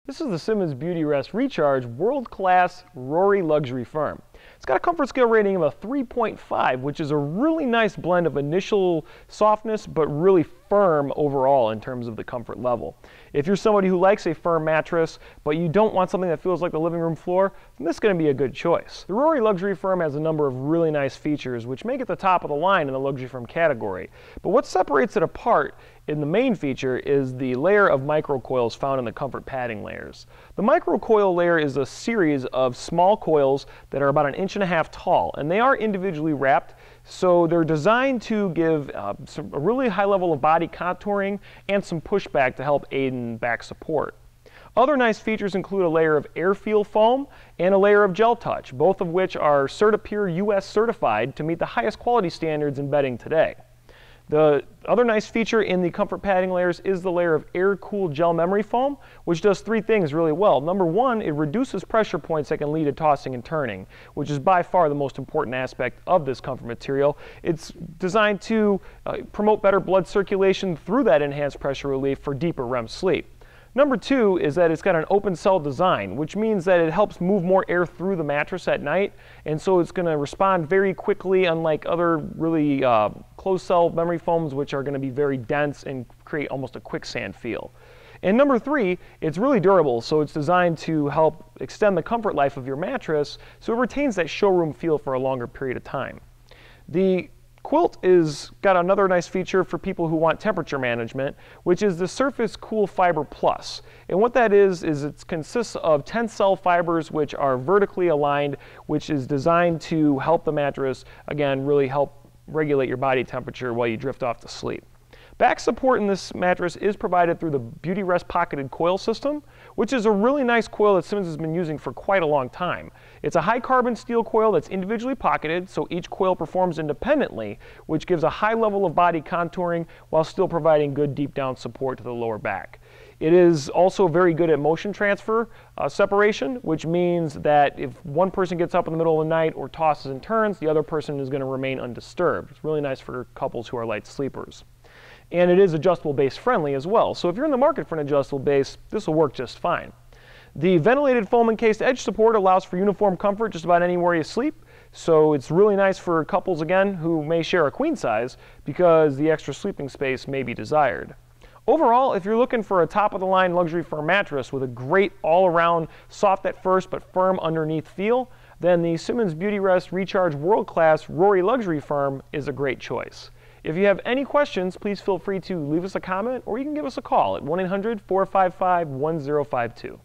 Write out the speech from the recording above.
This is the Simmons Beautyrest Recharge world-class Rory luxury firm. It's got a comfort scale rating of a 3.5, which is a really nice blend of initial softness but really firm overall in terms of the comfort level. If you're somebody who likes a firm mattress but you don't want something that feels like the living room floor, then this is going to be a good choice. The Rory luxury firm has a number of really nice features which make it the top of the line in the luxury firm category. But what separates it apart in the main feature is the layer of microcoils found in the comfort padding layers. The microcoil layer is a series of small coils that are about 1.5 inches tall, and they are individually wrapped, so they're designed to give a really high level of body contouring and some pushback to help aid in back support. Other nice features include a layer of air-feel foam and a layer of gel touch, both of which are CertiPure US certified to meet the highest quality standards in bedding today. The other nice feature in the comfort padding layers is the layer of air-cooled gel memory foam, which does 3 things really well. Number 1, it reduces pressure points that can lead to tossing and turning, which is by far the most important aspect of this comfort material. It's designed to promote better blood circulation through that enhanced pressure relief for deeper REM sleep. Number 2 is that it's got an open cell design, which means that it helps move more air through the mattress at night, and so it's going to respond very quickly, unlike other really closed cell memory foams, which are going to be very dense and create almost a quicksand feel. And number 3, it's really durable, so it's designed to help extend the comfort life of your mattress so it retains that showroom feel for a longer period of time. The quilt is got another nice feature for people who want temperature management, which is the Surface Cool Fiber Plus. And what that is it consists of tensile fibers which are vertically aligned, which is designed to help the mattress, again, really help regulate your body temperature while you drift off to sleep. Back support in this mattress is provided through the Beautyrest pocketed coil system, which is a really nice coil that Simmons has been using for quite a long time. It's a high carbon steel coil that's individually pocketed, so each coil performs independently, which gives a high level of body contouring while still providing good deep down support to the lower back. It is also very good at motion transfer separation, which means that if one person gets up in the middle of the night or tosses and turns, the other person is going to remain undisturbed. It's really nice for couples who are light sleepers. And it is adjustable base friendly as well, so if you're in the market for an adjustable base, this will work just fine. The ventilated foam encased edge support allows for uniform comfort just about anywhere you sleep, so it's really nice for couples, again, who may share a queen size because the extra sleeping space may be desired. Overall, if you're looking for a top-of-the-line luxury firm mattress with a great all-around soft at first but firm underneath feel, then the Simmons Beautyrest Recharge world-class Rory luxury firm is a great choice. If you have any questions, please feel free to leave us a comment or you can give us a call at 1-800-455-1052.